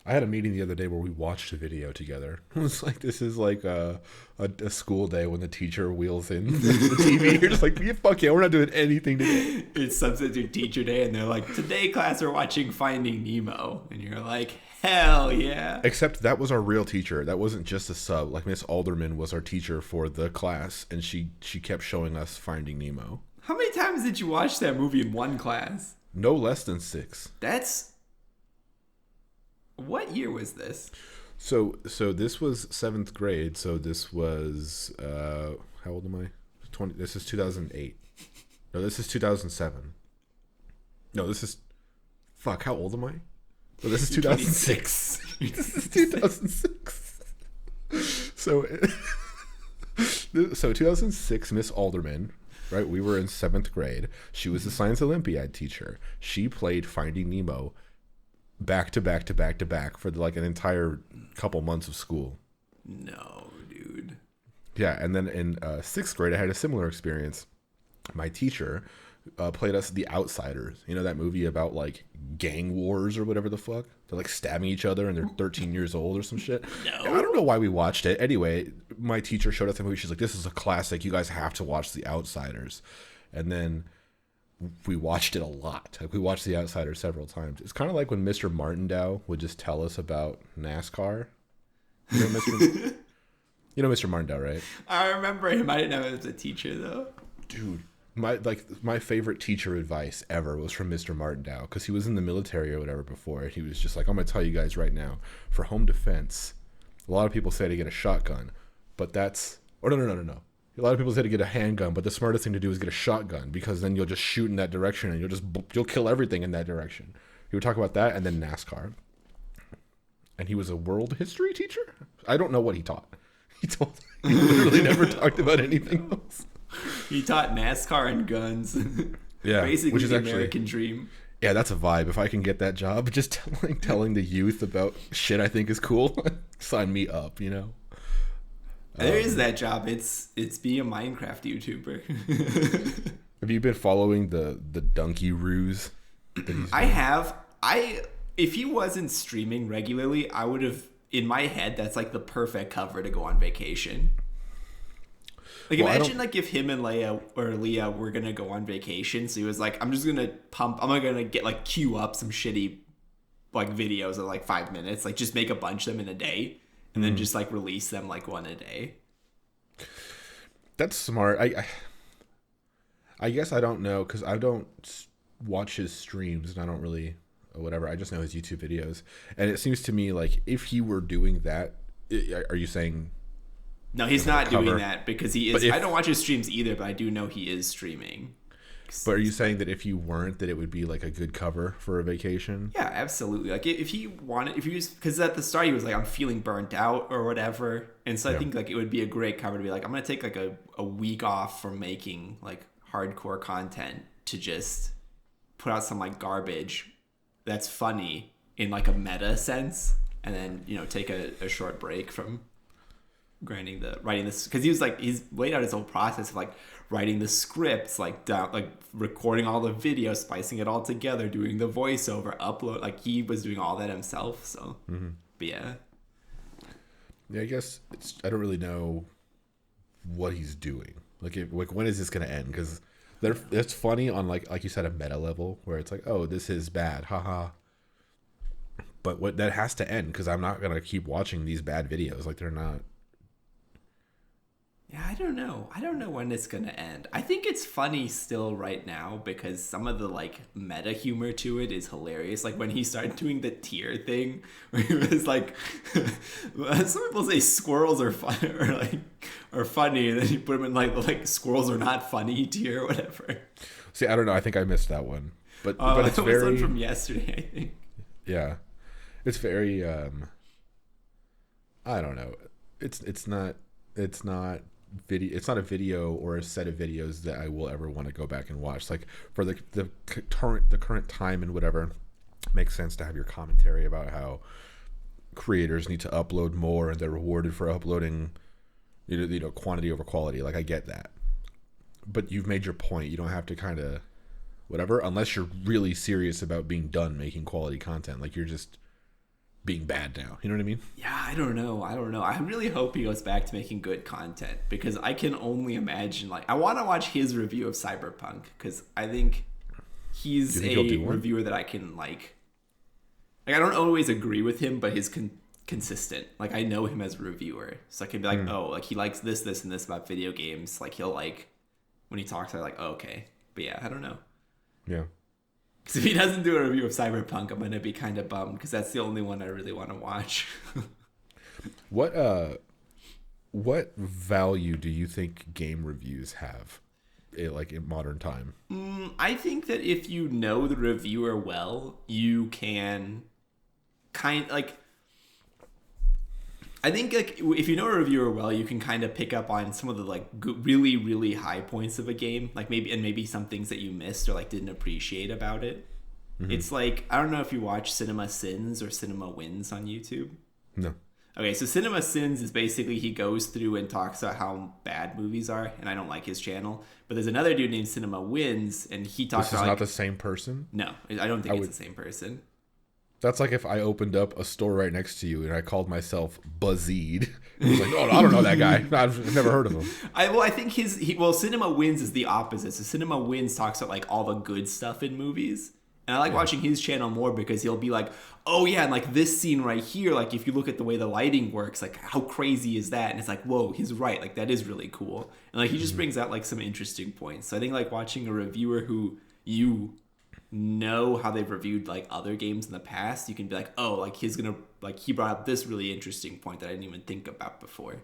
I had a meeting the other day where we watched a video together. It was like, this is like a school day when the teacher wheels in the TV. You're just like, yeah, fuck yeah, we're not doing anything today. It's substitute teacher day, and they're like, today class we're watching Finding Nemo, and you're like, hell yeah. Except that was our real teacher. That wasn't just a sub. Like Miss Alderman was our teacher for the class, and she kept showing us Finding Nemo. How many times did you watch that movie in one class? No less than 6. That's... What year was this? So this was 7th grade. So this was how old am I? 20. This is 2008. No, this is 2007. No, this is fuck. How old am I? So this is 2006. This is 2006. So 2006, Miss Alderman. Right, we were in 7th grade. She was the science Olympiad teacher. She played Finding Nemo back to back to back to back for like an entire couple months of school. No, dude. Yeah, and then in 6th grade, I had a similar experience. My teacher played us The Outsiders. You know that movie about like gang wars or whatever the fuck? They're like stabbing each other and they're 13 years old or some shit. No. I don't know why we watched it. Anyway, my teacher showed us the movie. She's like, this is a classic. You guys have to watch The Outsiders. And then we watched it a lot. Like we watched The Outsiders several times. It's kind of like when Mr. Martindale would just tell us about NASCAR. You know Mr. Martindale, right? I remember him. I didn't know he was a teacher, though. Dude, my favorite teacher advice ever was from Mr. Martindale, because he was in the military or whatever before. He was just like, I'm going to tell you guys right now, for home defense, a lot of people say to get a shotgun, but that's... Or no. A lot of people say to get a handgun, but the smartest thing to do is get a shotgun, because then you'll just shoot in that direction and you'll kill everything in that direction. He would talk about that and then NASCAR. And he was a world history teacher? I don't know what he taught. He literally never talked about anything else. He taught NASCAR and guns. Yeah, basically which is the actually, American dream. Yeah, that's a vibe. If I can get that job, just telling the youth about shit I think is cool, sign me up, you know? There is that job. It's be a Minecraft YouTuber. Have you been following the donkey ruse? I have. If he wasn't streaming regularly, I would have, in my head, that's like the perfect cover to go on vacation. Like, well, imagine like if him and Leah were gonna go on vacation, so he was like, I'm gonna get like queue up some shitty like videos of like 5 minutes, like just make a bunch of them in a day, and then just like release them like one a day. That's smart. I guess I don't know, because I don't watch his streams and I don't really whatever. I just know his YouTube videos, and it seems to me like if he were doing that, are you saying? No, he's not doing that, because he is. I don't watch his streams either, but I do know he is streaming. But are you saying that if you weren't, that it would be like a good cover for a vacation? Yeah, absolutely. Like if he was, because at the start he was like, I'm feeling burnt out or whatever, and so I think like it would be a great cover to be like, I'm gonna take like a week off from making like hardcore content to just put out some like garbage that's funny in like a meta sense, and then take a short break from writing this, because he's laid out his whole process of like writing the scripts, like recording all the videos, spicing it all together, doing the voiceover, upload, like he was doing all that himself. So but yeah, I guess I don't really know what he's doing. Like when is this gonna end? Because it's funny on like you said, a meta level where it's like, oh, this is bad, haha. But that has to end, because I'm not gonna keep watching these bad videos. Like they're not. Yeah, I don't know when it's gonna end. I think it's funny still right now, because some of the like meta humor to it is hilarious. Like when he started doing the tier thing, where he was like, some people say squirrels are fun or funny, and then you put them in like squirrels are not funny tier or whatever. See, I don't know. I think I missed that one, but it's very. It was one from yesterday, I think. Yeah, it's very. I don't know. It's not video. It's not a video or a set of videos that I will ever want to go back and watch. Like for the current time and whatever, makes sense to have your commentary about how creators need to upload more and they're rewarded for uploading, quantity over quality. Like I get that, but you've made your point. You don't have to kind of whatever, unless you're really serious about being done making quality content. Like you're being bad now. You know what I mean? Yeah, I don't know. I really hope he goes back to making good content, because I can only imagine, like, I want to watch his review of Cyberpunk, because I think he's a reviewer that I can like I don't always agree with him, but he's consistent. Like, I know him as a reviewer, so I can be like, oh, like, he likes this and this about video games. Like, he'll like, when he talks, I'm like, oh, okay. But yeah, I don't know. Yeah. Because if he doesn't do a review of Cyberpunk, I'm gonna be kind of bummed, because that's the only one I really want to watch. What value do you think game reviews have, like, in modern time? I think that if you know the reviewer well, you can I think, like, if you know a reviewer well, you can kind of pick up on some of the, like, really, really high points of a game, like maybe some things that you missed or, like, didn't appreciate about it. Mm-hmm. It's like, I don't know if you watch Cinema Sins or Cinema Wins on YouTube. No. Okay, so Cinema Sins is basically, he goes through and talks about how bad movies are, and I don't like his channel. But there's another dude named Cinema Wins, and he talks about... This is not the same person? No, I don't think it's the same person. That's like if I opened up a store right next to you and I called myself Yazeed. I was like, oh, I don't know that guy. I've never heard of him. I think Cinema Wins is the opposite. So Cinema Wins talks about, like, all the good stuff in movies. And I like watching his channel more, because he'll be like, oh yeah, and, like, this scene right here, like, if you look at the way the lighting works, like, how crazy is that? And it's like, whoa, he's right. Like, that is really cool. And, like, he just brings out, like, some interesting points. So I think, like, watching a reviewer who you know how they've reviewed, like, other games in the past, you can be like, oh, like, he brought up this really interesting point that I didn't even think about before.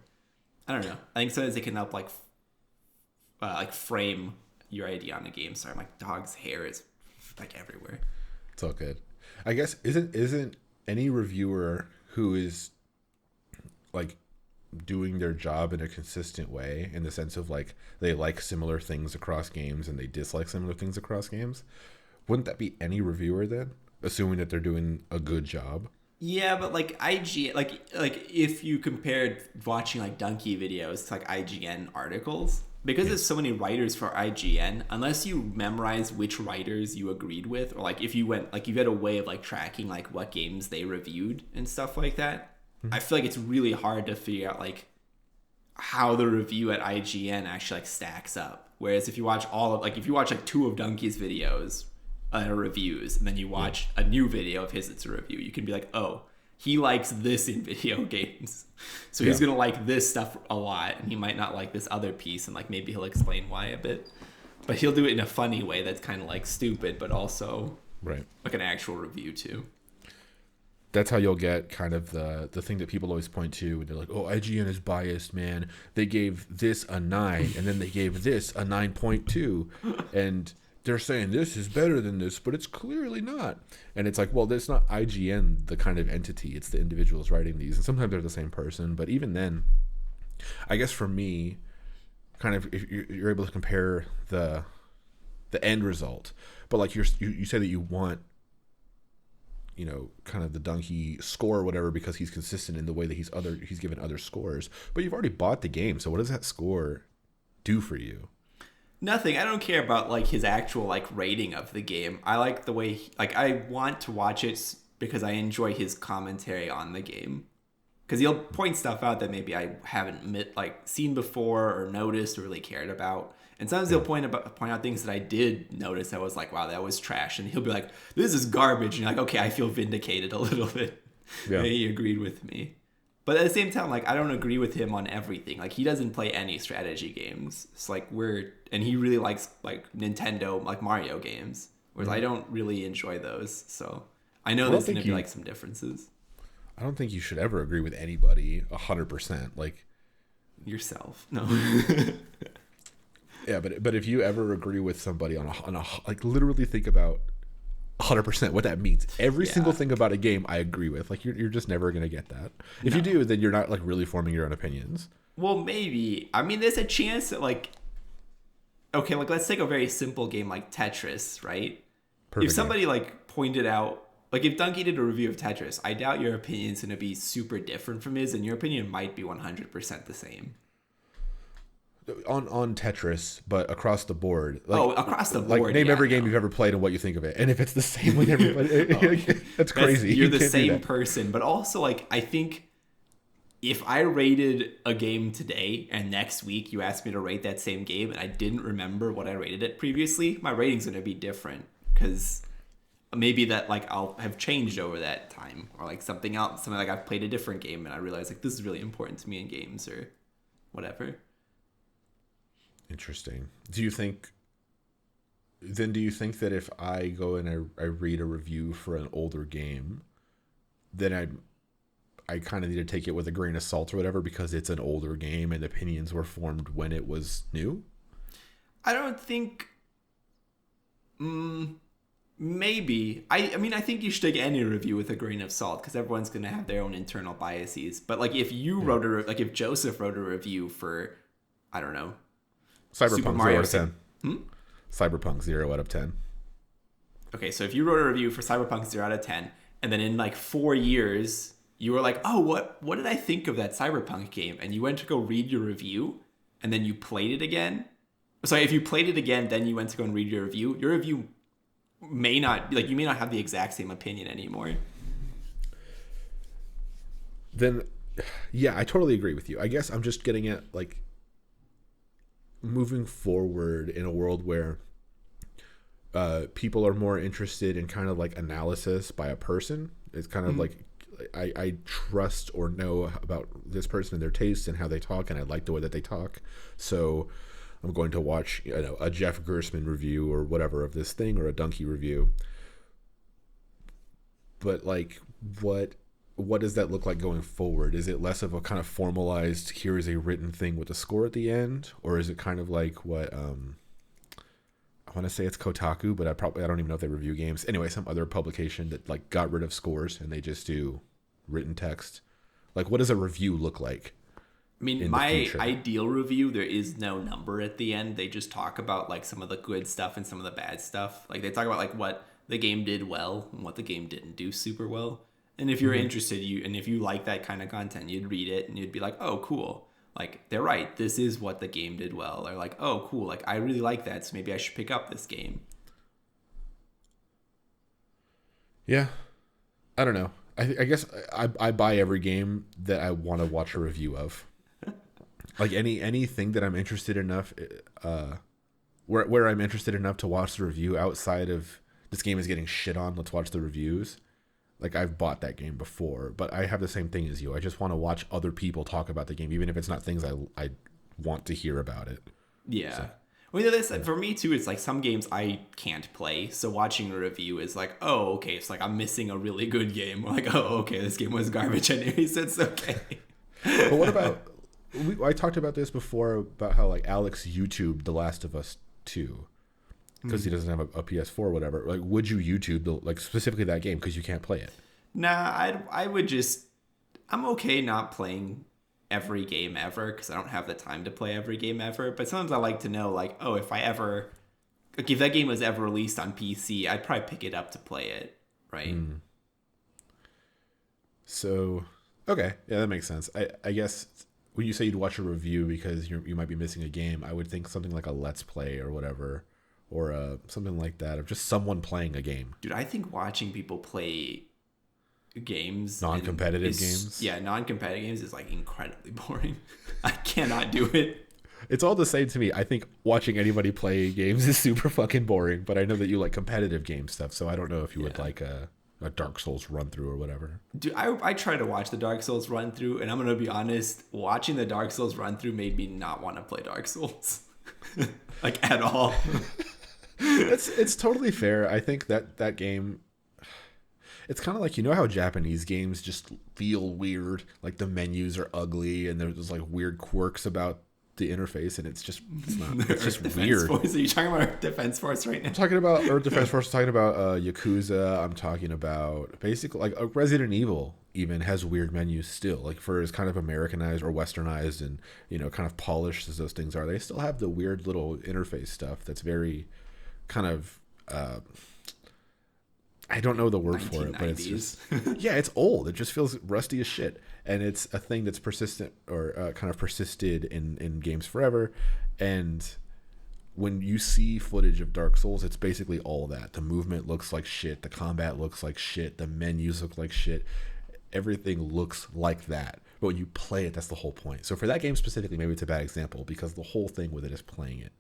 I don't know. I think sometimes it can help, like frame your idea on a game. Sorry, my dog's hair is, like, everywhere. It's all good. I guess isn't any reviewer who is, like, doing their job in a consistent way, in the sense of, like, they like similar things across games and they dislike similar things across games, wouldn't that be any reviewer then, assuming that they're doing a good job? Yeah, but, like, IGN, like if you compared watching, like, Dunkey videos to, like, IGN articles, because there's so many writers for IGN, unless you memorize which writers you agreed with, or, like, if you went, like, you had a way of, like, tracking, like, what games they reviewed and stuff like that, I feel like it's really hard to figure out, like, how the review at IGN actually, like, stacks up. Whereas if you watch like, two of Dunkey's videos, reviews, and then you watch a new video of his that's a review, you can be like, oh, he likes this in video games, so he's gonna like this stuff a lot, and he might not like this other piece, and, like, maybe he'll explain why a bit, but he'll do it in a funny way that's kind of, like, stupid, but also like an actual review too. That's how you'll get kind of the thing that people always point to, and they're like, oh, IGN is biased, man. They gave this a 9, and then they gave this a 9.2, and they're saying this is better than this, but it's clearly not. And it's like, well, there's not IGN, the kind of entity. It's the individuals writing these. And sometimes they're the same person. But even then, I guess for me, kind of, if you're able to compare the end result. But, like, you say that you want, you know, kind of the Dunkey score or whatever, because he's consistent in the way that he's given other scores. But you've already bought the game. So what does that score do for you? Nothing. I don't care about, like, his actual, like, rating of the game. I like the way I want to watch it because I enjoy his commentary on the game, because he'll point stuff out that maybe I haven't seen before or noticed or really cared about. And sometimes he'll point out things that I did notice that was like, wow, that was trash, and he'll be like, this is garbage, and you're like, okay, I feel vindicated a little bit. Yeah. He agreed with me. But at the same time, like, I don't agree with him on everything. Like, he doesn't play any strategy games. It's like and he really likes, like, Nintendo, like, Mario games, whereas I don't really enjoy those. So I know there's going to be, like, some differences. I don't think you should ever agree with anybody 100%. Like, yourself. No. Yeah, but if you ever agree with somebody on a like, literally think about 100% what that means. Every single thing about a game I agree with. Like, you're just never going to get that. If you do, then you're not, like, really forming your own opinions. Well, maybe. I mean, there's a chance that, like, okay, like, let's take a very simple game like Tetris, right? Perfect. If somebody, like, pointed out, like, if Dunkey did a review of Tetris, I doubt your opinion's going to be super different from his, and your opinion might be 100% the same. on Tetris, but across the board. Like, across the board. Like, name every game you've ever played and what you think of it. And if it's the same with everybody, that's crazy. You're the same person. But also, like, I think if I rated a game today and next week you asked me to rate that same game and I didn't remember what I rated it previously, my rating's going to be different because maybe that, like, I'll have changed over that time, or like something else, something like I've played a different game and I realized like this is really important to me in games or whatever. Interesting. Do you think that if I go and I read a review for an older game, then I kind of need to take it with a grain of salt or whatever because it's an older game and opinions were formed when it was new? I don't think... maybe. I mean, I think you should take any review with a grain of salt because everyone's going to have their own internal biases. But, like, if you wrote if Joseph wrote a review for, I don't know, Cyberpunk 0 out of 10. Cyberpunk 0 out of 10. Okay, so if you wrote a review for Cyberpunk 0 out of 10, and then in, like, 4 years... you were like, oh, what did I think of that Cyberpunk game? And you went to go read your review, and then you played it again. Sorry, if you played it again, then you went to go and read your review may not, like, you may not have the exact same opinion anymore. Then, yeah, I totally agree with you. I guess I'm just getting at, like, moving forward in a world where people are more interested in kind of, like, analysis by a person. It's kind of like, I trust or know about this person and their tastes and how they talk, and I like the way that they talk. So I'm going to watch, a Jeff Gersman review or whatever of this thing, or a Donkey review. But, like, what does that look like going forward? Is it less of a kind of formalized, here is a written thing with a score at the end, or is it kind of like what I want to say it's Kotaku, but I don't even know if they review games. Anyway, some other publication that, like, got rid of scores and they just do written text. Like, what does a review look like? I mean, my ideal review, there is no number at the end. They just talk about, like, some of the good stuff and some of the bad stuff. Like, they talk about, like, what the game did well and what the game didn't do super well. And if you're interested, and if you like that kind of content, you'd read it and you'd be like, oh, cool. Like, they're right. This is what the game did well. Or like, oh, cool. Like, I really like that, so maybe I should pick up this game. Yeah. I don't know. I guess I buy every game that I want to watch a review of. Like, anything that I'm interested enough, where I'm interested enough to watch the review outside of this game is getting shit on, let's watch the reviews. Like, I've bought that game before, but I have the same thing as you. I just want to watch other people talk about the game, even if it's not things I want to hear about it. Yeah. So, well, for me, too, it's like some games I can't play, so watching a review is like, oh, okay, it's like I'm missing a really good game. Or like, oh, okay, this game was garbage anyways, it's okay. But what about... I talked about this before, about how, like, Alex YouTubed The Last of Us 2. Because he doesn't have a PS4 or whatever. Like, would you YouTube, like, specifically that game because you can't play it? Nah, I would just... I'm okay not playing every game ever because I don't have the time to play every game ever. But sometimes I like to know, like, oh, if that game was ever released on PC, I'd probably pick it up to play it, right? So, okay. Yeah, that makes sense. I guess when you say you'd watch a review because you might be missing a game, I would think something like a Let's Play or whatever. Or something like that, of just someone playing a game. Dude, I think watching people play games... non-competitive games? Yeah, non-competitive games is, like, incredibly boring. I cannot do it. It's all the same to me. I think watching anybody play games is super fucking boring, but I know that you like competitive game stuff, so I don't know if you would like a Dark Souls run-through or whatever. Dude, I try to watch the Dark Souls run-through, and I'm going to be honest, watching the Dark Souls run-through made me not want to play Dark Souls. Like, at all. It's totally fair. I think that game, it's kind of like, you know how Japanese games just feel weird, like the menus are ugly and there's like weird quirks about the interface, and it's just weird. Force. Are you talking about Earth Defense Force right now? I'm talking about Earth Defense Force. I'm talking about Yakuza. I'm talking about basically like Resident Evil even has weird menus still, like for as kind of Americanized or Westernized and kind of polished as those things are, they still have the weird little interface stuff that's very kind of I don't know the word for it, but it's 1990s. just yeah, it's old. It just feels rusty as shit, and it's a thing that's persistent or kind of persisted in games forever. And when you see footage of Dark Souls, it's basically all that. The movement looks like shit. The combat looks like shit. The menus look like shit. Everything looks like that. But when you play it, that's the whole point. So for that game specifically, maybe it's a bad example because the whole thing with it is playing it.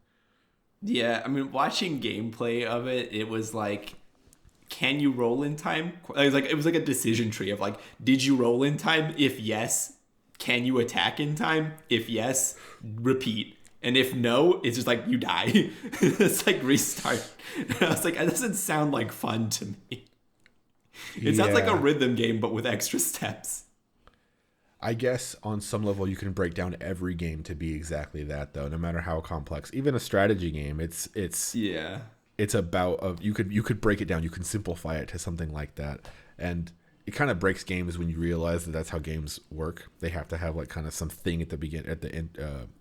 Yeah, I mean, watching gameplay of it, it was like, can you roll in time? It was like a decision tree of like, did you roll in time? If yes, can you attack in time? If yes, repeat. And if no, it's just like you die. It's like restart. And I was like, that doesn't sound like fun to me. It sounds like a rhythm game, but with extra steps. I guess on some level you can break down every game to be exactly that, though. No matter how complex, even a strategy game, it's about you could break it down. You can simplify it to something like that, and it kind of breaks games when you realize that that's how games work. They have to have like kind of something at the beginning, at the end,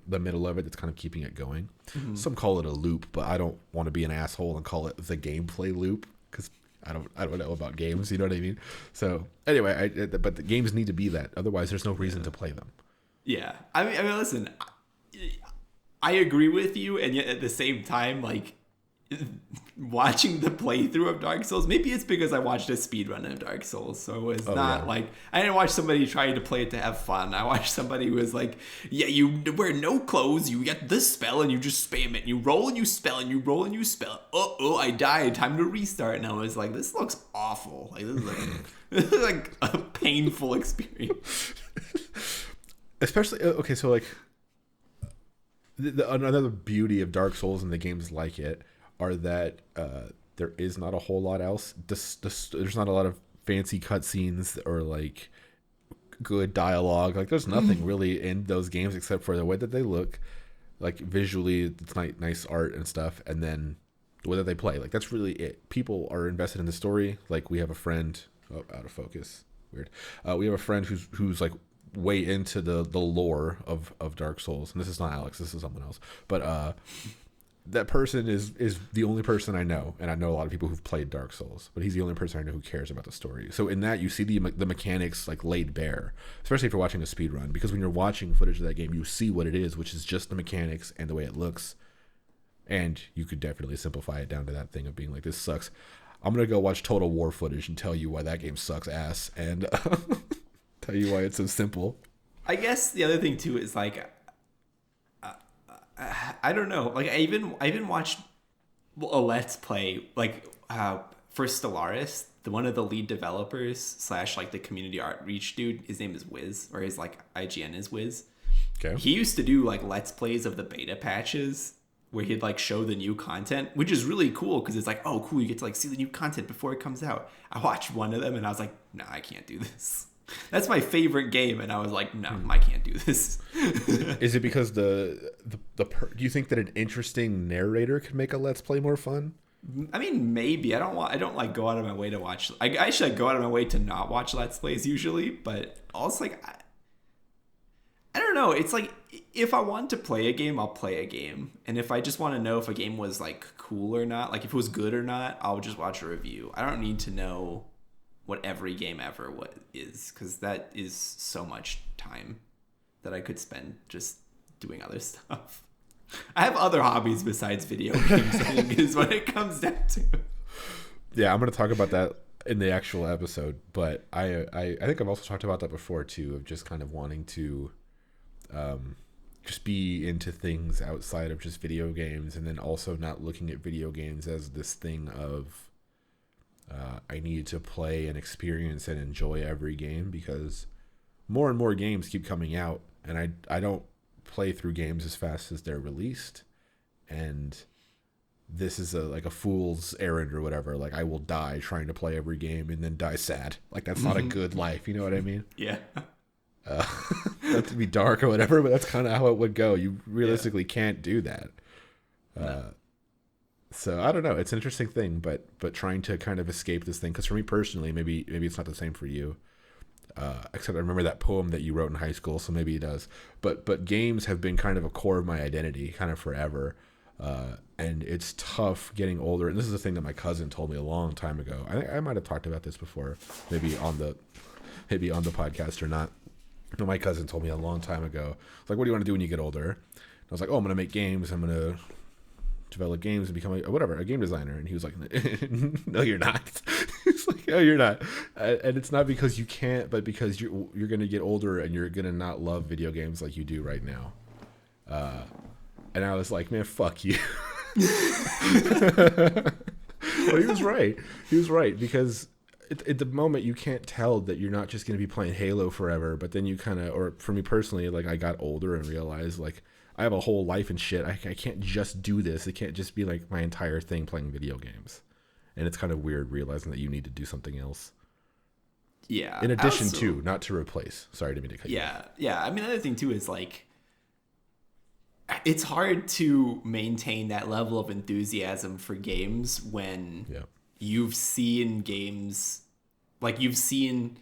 the middle of it that's kind of keeping it going. Mm-hmm. Some call it a loop, but I don't want to be an asshole and call it the gameplay loop because I don't know about games. You know what I mean? So anyway, but the games need to be that. Otherwise, there's no reason to play them. Yeah, I mean, listen, I agree with you, and yet at the same time, like, watching the playthrough of Dark Souls, maybe it's because I watched a speedrun of Dark Souls, so it was like, I didn't watch somebody trying to play it to have fun. I watched somebody who was like, yeah, you wear no clothes, you get this spell and you just spam it, and you roll and you spell and you roll and you spell. Oh, I died, time to restart. And I was like, this looks awful. Like, this is like a painful experience. Especially, okay, so like another beauty of Dark Souls and the games like it are that there is not a whole lot else. There's not a lot of fancy cutscenes or like good dialogue. Like there's nothing really in those games except for the way that they look. Like visually, it's nice art and stuff, and then the way that they play. Like that's really it. People are invested in the story. Like we have a friend. Oh, out of focus. Weird. We have a friend who's like way into the lore of Dark Souls, and this is not Alex. This is someone else. But that person is the only person I know, and I know a lot of people who've played Dark Souls, but he's the only person I know who cares about the story. So in that, you see the mechanics like laid bare, especially if you're watching a speed run, because when you're watching footage of that game, you see what it is, which is just the mechanics and the way it looks, and you could definitely simplify it down to that thing of being like, this sucks. I'm gonna go watch Total War footage and tell you why that game sucks ass, and tell you why it's so simple. I guess the other thing too is like, I don't know. Like I even watched a Let's Play like for Stellaris, one of the lead developers / like the community outreach dude. His name is Wiz, or his like IGN is Wiz. Okay. He used to do like Let's Plays of the beta patches where he'd like show the new content, which is really cool because it's like, oh cool, you get to like see the new content before it comes out. I watched one of them and I was like, no, I can't do this. That's my favorite game, and I was like, no, I can't do this. Is it because do you think that an interesting narrator could make a Let's Play more fun? I mean, maybe. I don't like go out of my way to watch. I actually go out of my way to not watch Let's Plays usually, but also like I don't know. It's like if I want to play a game, I'll play a game, and if I just want to know if a game was like cool or not, like if it was good or not, I'll just watch a review. I don't need to know what every game ever is, because that is so much time that I could spend just doing other stuff. I have other hobbies besides video games, I think, is what it comes down to. Yeah, I'm going to talk about that in the actual episode, but I think I've also talked about that before too, of just kind of wanting to just be into things outside of just video games, and then also not looking at video games as this thing of I need to play and experience and enjoy every game, because more and more games keep coming out, and I don't play through games as fast as they're released, and this is like a fool's errand or whatever. Like I will die trying to play every game and then die sad. Like that's not a good life. You know what I mean? Yeah. Not to be dark or whatever, but that's kind of how it would go. You realistically can't do that. No. So I don't know. It's an interesting thing, but trying to kind of escape this thing. Because for me personally, maybe it's not the same for you. Except I remember that poem that you wrote in high school, so maybe it does. But games have been kind of a core of my identity, kind of forever. And it's tough getting older. And this is the thing that my cousin told me a long time ago. I might have talked about this before, maybe on the podcast or not. But my cousin told me a long time ago, like, what do you want to do when you get older? And I was like, oh, I'm going to make games. I'm going to develop games and become a game designer. And he was like, no, you're not. He's like, no, you're not. And it's not because you can't, but because you're going to get older and you're going to not love video games like you do right now. And I was like, man, fuck you. Well, he was right. He was right, because at the moment you can't tell that you're not just going to be playing Halo forever, but then you kind of, or for me personally, like I got older and realized like I have a whole life and shit. I can't just do this. It can't just be like my entire thing playing video games. And it's kind of weird realizing that you need to do something else. Yeah. In addition to, not to replace. Sorry, didn't mean to cut you off. Yeah. I mean, the other thing too is like, it's hard to maintain that level of enthusiasm for games when you've seen games, like you've seen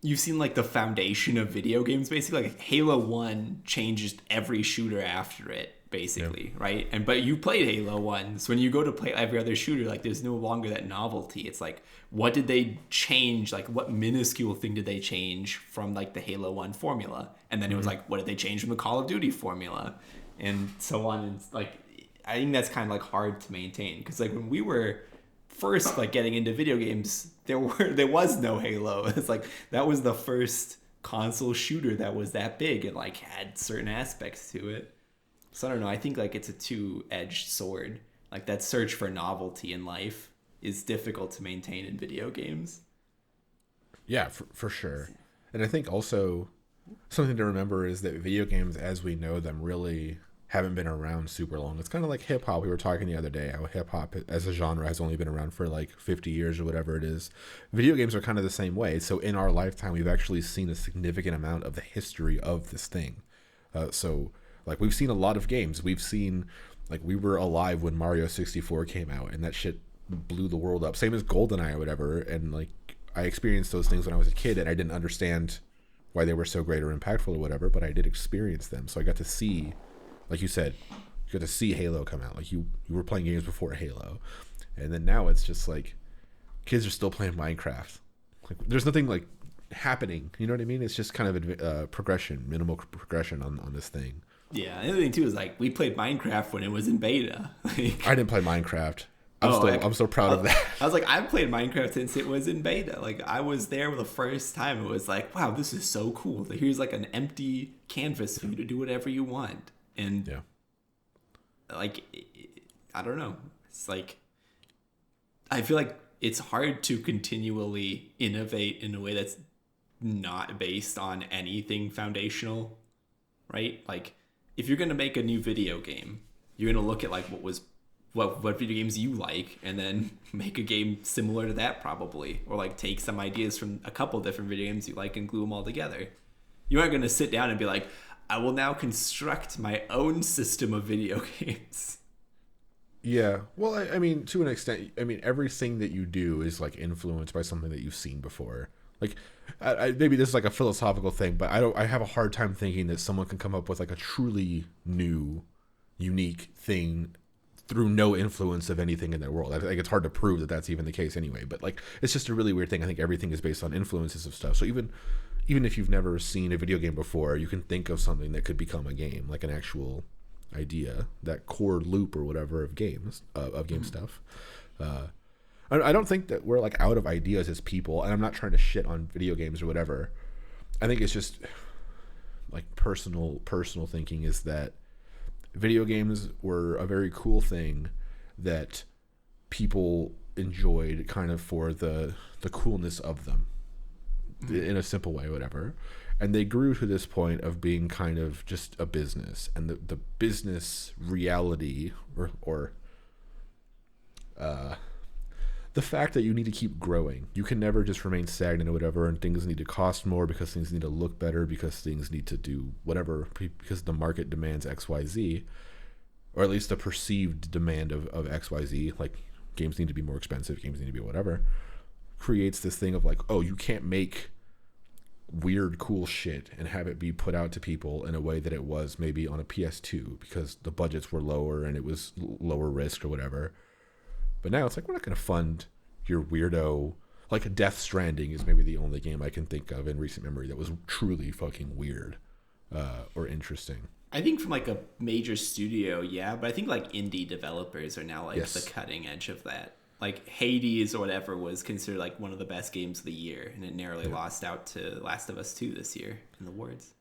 like the foundation of video games, basically. Like Halo 1 changed every shooter after it, basically, right? But you played Halo 1, so when you go to play every other shooter, like there's no longer that novelty. It's like, what did they change? Like what minuscule thing did they change from like the Halo 1 formula? And then it was like, what did they change from the Call of Duty formula? And so on. And like, I think that's kind of like hard to maintain, because like when we were first like getting into video games, there was no Halo. It's like that was the first console shooter that was that big and like had certain aspects to it. So I don't know. I think like it's a two-edged sword. Like that search for novelty in life is difficult to maintain in video games. Yeah, for sure. And I think also something to remember is that video games as we know them really haven't been around super long. It's kind of like hip hop. We were talking the other day how hip hop as a genre has only been around for like 50 years or whatever it is. Video games are kind of the same way. So in our lifetime, we've actually seen a significant amount of the history of this thing. So like we've seen a lot of games. We've seen, like, we were alive when Mario 64 came out and that shit blew the world up. Same as GoldenEye or whatever. And like I experienced those things when I was a kid and I didn't understand why they were so great or impactful or whatever, but I did experience them. So I got to see, like you said, you got to see Halo come out. Like you were playing games before Halo, and then now it's just like kids are still playing Minecraft. Like there's nothing like happening. You know what I mean? It's just kind of progression, minimal progression on this thing. Yeah, the other thing too is like we played Minecraft when it was in beta. Like, I didn't play Minecraft. I'm so proud of that. I was like, I've played Minecraft since it was in beta. Like I was there the first time. It was like, wow, this is so cool. Here's like an empty canvas for you to do whatever you want. And like, I don't know. It's like, I feel like it's hard to continually innovate in a way that's not based on anything foundational, right? Like if you're going to make a new video game, you're going to look at like what video games you like and then make a game similar to that probably, or like take some ideas from a couple different video games you like and glue them all together. You aren't going to sit down and be like, I will now construct my own system of video games. Yeah. Well, I mean, to an extent, I mean, everything that you do is like influenced by something that you've seen before. Like maybe this is like a philosophical thing, but I have a hard time thinking that someone can come up with like a truly new, unique thing through no influence of anything in their world. I think it's hard to prove that that's even the case anyway, but like, it's just a really weird thing. I think everything is based on influences of stuff. So even if you've never seen a video game before, you can think of something that could become a game, like an actual idea, that core loop or whatever of games, of game stuff. I don't think that we're like out of ideas as people, and I'm not trying to shit on video games or whatever. I think it's just like personal thinking is that video games were a very cool thing that people enjoyed kind of for the coolness of them in a simple way, whatever. And they grew to this point of being kind of just a business, and the business reality or the fact that you need to keep growing. You can never just remain stagnant or whatever, and things need to cost more because things need to look better, because things need to do whatever, because the market demands XYZ, or at least the perceived demand of XYZ, like games need to be more expensive, games need to be whatever, creates this thing of like, oh, you can't make weird, cool shit and have it be put out to people in a way that it was maybe on a PS2 because the budgets were lower and it was lower risk or whatever. But now it's like, we're not going to fund your weirdo. Like Death Stranding is maybe the only game I can think of in recent memory that was truly fucking weird or interesting. I think from like a major studio, yeah, but I think like indie developers are now like Yes. the cutting edge of that. Like Hades or whatever was considered like one of the best games of the year, and it narrowly lost out to Last of Us 2 this year in the awards.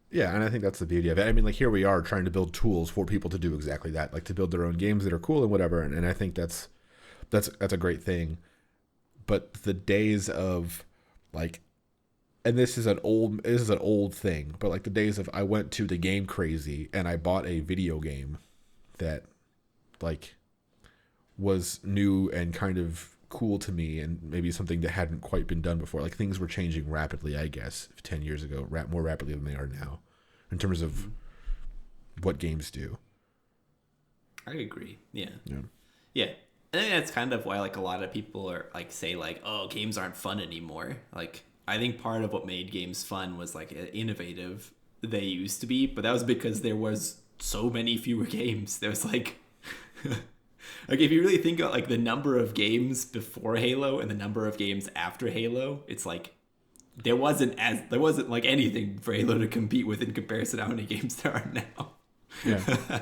Yeah, and I think that's the beauty of it. I mean, like, here we are trying to build tools for people to do exactly that, like to build their own games that are cool and whatever. And I think that's a great thing. But the days of like, and this is an old thing, but like the days of I went to the Game Crazy and I bought a video game that like was new and kind of cool to me and maybe something that hadn't quite been done before. Like things were changing rapidly, I guess, 10 years ago, more rapidly than they are now in terms of what games do. I agree. Yeah. Yeah. Yeah. I think that's kind of why like a lot of people are like say like, oh, games aren't fun anymore. Like I think part of what made games fun was like innovative they used to be, but that was because there was so many fewer games. There was like like if you really think about like the number of games before Halo and the number of games after Halo, it's like there wasn't like anything for Halo to compete with in comparison to how many games there are now. Yeah.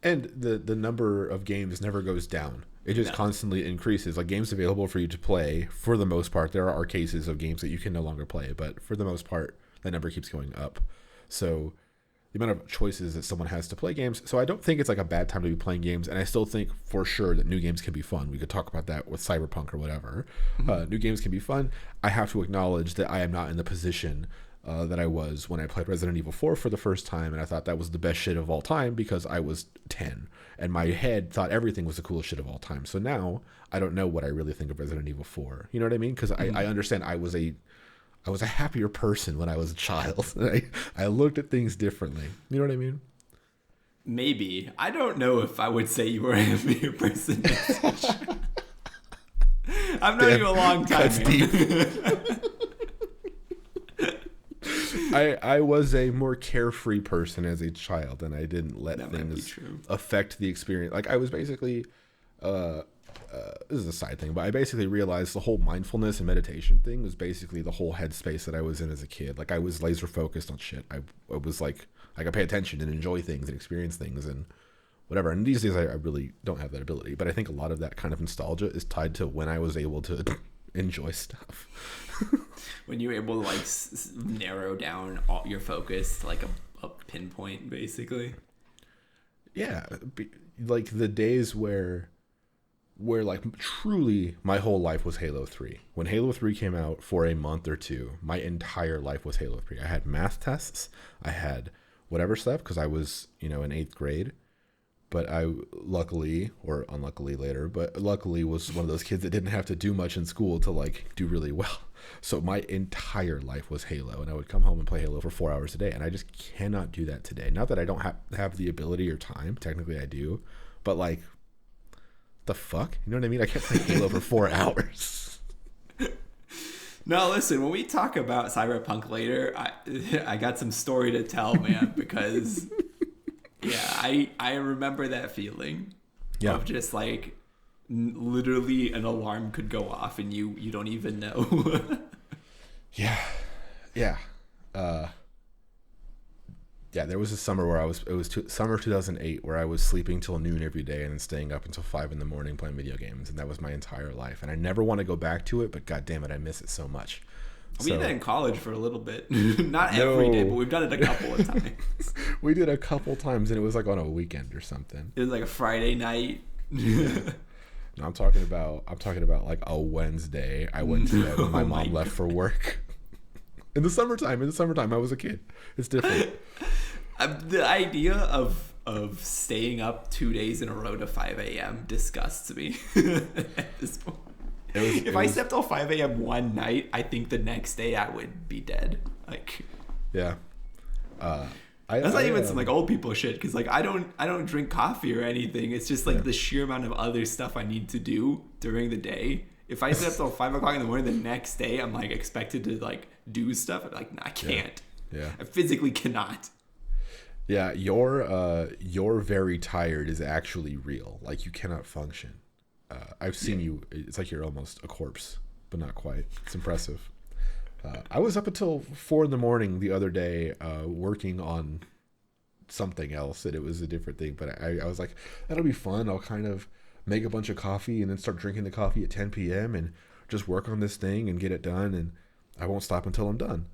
And the number of games never goes down. It just constantly increases. Like games available for you to play, for the most part, there are cases of games that you can no longer play, but for the most part, that number keeps going up. So the amount of choices that someone has to play games. So I don't think it's like a bad time to be playing games, and I still think for sure that new games can be fun. We could talk about that with Cyberpunk or whatever. New games can be fun. I have to acknowledge that I am not in the position that I was when I played Resident Evil 4 for the first time, and I thought that was the best shit of all time because I was 10, and my head thought everything was the coolest shit of all time. So now I don't know what I really think of Resident Evil 4. You know what I mean? Because I understand I was a happier person when I was a child. I looked at things differently. You know what I mean? Maybe. I don't know if I would say you were a happier person. I've known you a long time. That's deep. I was a more carefree person as a child, and I didn't let things affect the experience. Like I was basically, this is a side thing, but I basically realized the whole mindfulness and meditation thing was basically the whole headspace that I was in as a kid. Like I was laser focused on shit. I was like I could pay attention and enjoy things and experience things and whatever. And these days I really don't have that ability, but I think a lot of that kind of nostalgia is tied to when I was able to enjoy stuff. When you were able to like narrow down your focus to like a pinpoint, basically. Yeah, like the days where like truly my whole life was Halo 3. When Halo 3 came out for a month or two, my entire life was Halo 3. I had math tests, I had whatever stuff because I was, in 8th grade. But I luckily, or unluckily later, but luckily was one of those kids that didn't have to do much in school to like do really well. So my entire life was Halo, and I would come home and play Halo for 4 hours a day, and I just cannot do that today. Not that I don't have the ability or time, technically I do, but like, the fuck? You know what I mean? I can't play Halo for 4 hours. No, listen, when we talk about Cyberpunk later, I got some story to tell, man, because yeah, I remember that feeling of just like literally an alarm could go off and you don't even know. Yeah, there was a summer where summer 2008 where I was sleeping till noon every day and then staying up until 5 a.m. playing video games, and that was my entire life. And I never want to go back to it, but god damn it, I miss it so much. We did that in college for a little bit. Not every day, but we've done it a couple of times. We did a couple times, and it was like on a weekend or something. It was like a Friday night. No, I'm talking about like a Wednesday. I went to bed when my mom left for work. In the summertime, I was a kid. It's different. The idea of staying up 2 days in a row to 5 a.m. disgusts me at this point. If I slept till 5 a.m. one night, I think the next day I would be dead. Like, yeah. That's not even some like old people shit, because like I don't drink coffee or anything. It's just like the sheer amount of other stuff I need to do during the day. If I sit up till 5 o'clock in the morning the next day, I'm like expected to like do stuff. I'm like, nah, I can't. Yeah. I physically cannot. Yeah, you're very tired is actually real. Like you cannot function. I've seen you. It's like you're almost a corpse, but not quite. It's impressive. I was up until 4 a.m. the other day working on something else, and it was a different thing. But I was like, that'll be fun. I'll kind of make a bunch of coffee and then start drinking the coffee at 10 p.m. and just work on this thing and get it done, and I won't stop until I'm done.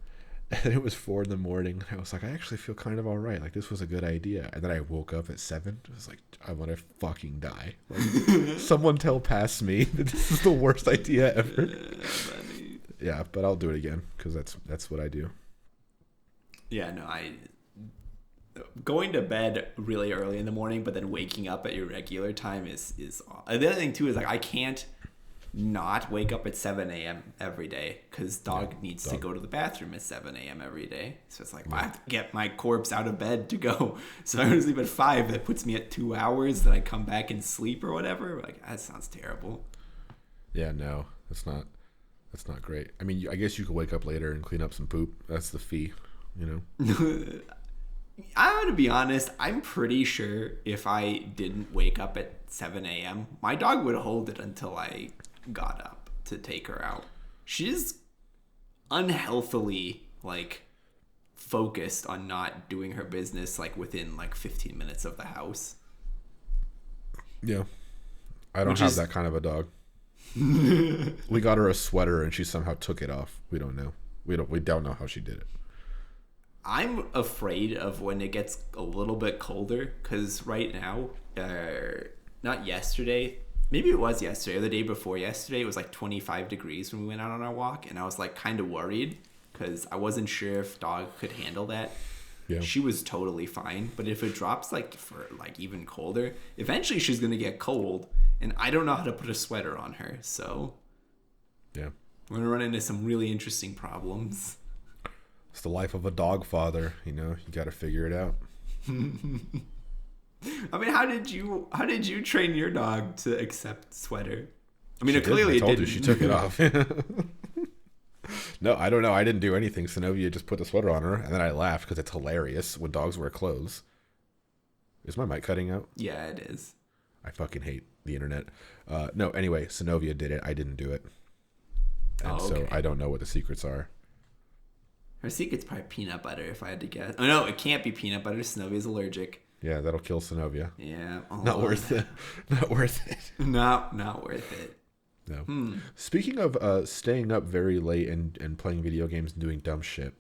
And it was 4 a.m. I was like, I actually feel kind of all right. Like, this was a good idea. And then I woke up at 7. I was like, I want to fucking die. Like, someone tell past me that this is the worst idea ever. Yeah, but I'll do it again because that's what I do. Yeah, no, going to bed really early in the morning, but then waking up at your regular time is the other thing too is like I can't not wake up at 7 a.m. every day because dog needs to go to the bathroom at 7 a.m. every day. So it's like I have to get my corpse out of bed to go. So I go to sleep at 5. That puts me at 2 hours. Then I come back and sleep or whatever. Like that sounds terrible. Yeah, no, that's not great. I mean, I guess you could wake up later and clean up some poop. That's the fee, you know. I'm going to be honest. I'm pretty sure if I didn't wake up at 7 a.m., my dog would hold it until I got up to take her out. She's unhealthily like focused on not doing her business like within like 15 minutes of the house. Yeah. I don't have that kind of a dog. We got her a sweater and she somehow took it off. We don't know. We don't know how she did it. I'm afraid of when it gets a little bit colder because right now, not yesterday, maybe it was yesterday or the day before yesterday, it was like 25 degrees when we went out on our walk, and I was like kind of worried because I wasn't sure if dog could handle that. Yeah. She was totally fine, but if it drops like for like even colder, eventually she's gonna get cold, and I don't know how to put a sweater on her, so yeah, we're gonna run into some really interesting problems. It's the life of a dog father, you know. You got to figure it out. I mean, how did you train your dog to accept sweater? I mean, clearly it didn't. She took it off. No, I don't know. I didn't do anything. Synovia just put the sweater on her, and then I laughed because it's hilarious when dogs wear clothes. Is my mic cutting out? Yeah, it is. I fucking hate the internet. No, anyway, Synovia did it. I didn't do it. And so I don't know what the secrets are. Her secret's probably peanut butter, if I had to guess. Oh, no, it can't be peanut butter. Synovia's allergic. Yeah, that'll kill Synovia. Yeah. Not worth it. Not worth it. Not worth it. No. Speaking of staying up very late and playing video games and doing dumb shit,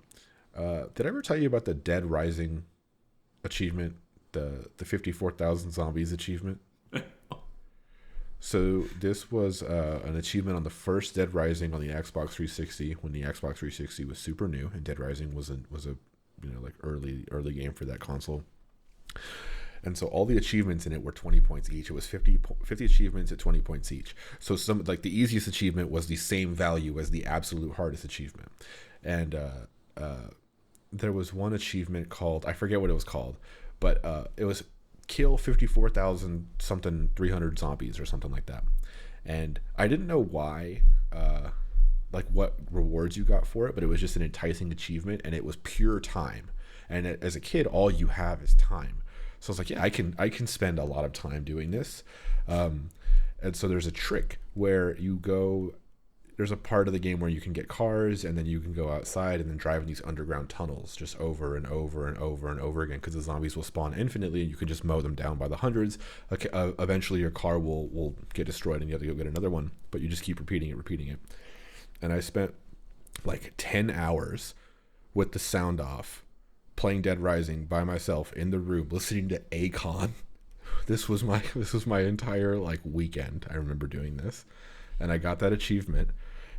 did I ever tell you about the Dead Rising achievement, the 54,000 zombies achievement? So this was an achievement on the first Dead Rising on the Xbox 360 when the Xbox 360 was super new, and Dead Rising was a like early game for that console. And so all the achievements in it were 20 points each. It was 50 achievements at 20 points each. So some like the easiest achievement was the same value as the absolute hardest achievement. And there was one achievement called, I forget what it was called, but it was kill 54,000 something 300 zombies or something like that. And I didn't know why like what rewards you got for it, but it was just an enticing achievement, and it was pure time. And as a kid, all you have is time. So I was like, yeah, I can spend a lot of time doing this. And so there's a trick where you go, there's a part of the game where you can get cars, and then you can go outside and then drive in these underground tunnels just over and over and over and over again, because the zombies will spawn infinitely, and you can just mow them down by the hundreds. Eventually your car will get destroyed and you have to go get another one, but you just keep repeating it. And I spent like 10 hours with the sound off, playing Dead Rising by myself in the room, listening to Akon. This was my entire like weekend. I remember doing this, and I got that achievement.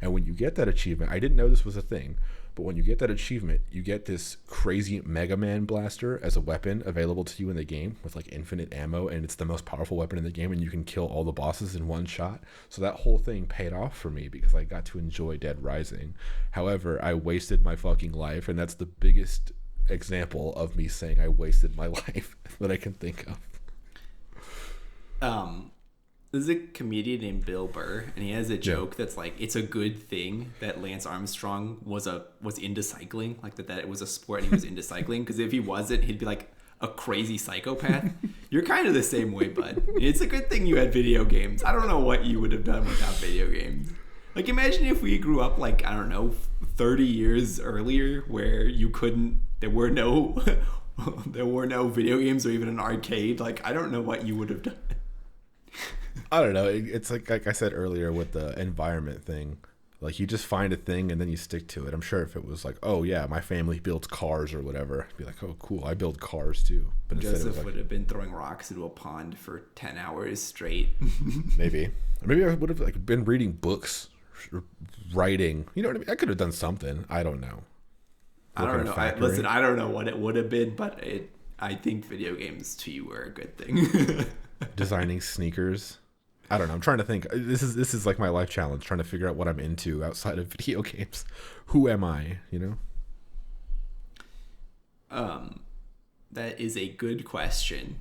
And when you get that achievement, I didn't know this was a thing, but when you get that achievement, you get this crazy Mega Man blaster as a weapon available to you in the game with like infinite ammo, and it's the most powerful weapon in the game, and you can kill all the bosses in one shot. So that whole thing paid off for me because I got to enjoy Dead Rising. However, I wasted my fucking life, and that's the biggest example of me saying I wasted my life that I can think of. There's a comedian named Bill Burr, and he has a joke that's like, it's a good thing that Lance Armstrong was into cycling, like that it was a sport and he was into cycling, because if he wasn't, he'd be like a crazy psychopath. You're kind of the same way, bud. It's a good thing you had video games. I don't know what you would have done without video games. Like, imagine if we grew up, like, I don't know, 30 years earlier, where there were no video games or even an arcade. Like, I don't know what you would have done. I don't know. It's like I said earlier with the environment thing. Like, you just find a thing and then you stick to it. I'm sure if it was like, oh yeah, my family builds cars or whatever, I'd be like, oh cool, I build cars too. But Joseph would have been throwing rocks into a pond for 10 hours straight. Maybe I would have like been reading books, writing. You know what I mean? I could have done something. I don't know. I don't know. Listen, I don't know what it would have been, but I think video games to you were a good thing. Designing sneakers. I don't know. I'm trying to think. This is like my life challenge, trying to figure out what I'm into outside of video games. Who am I? You know. That is a good question.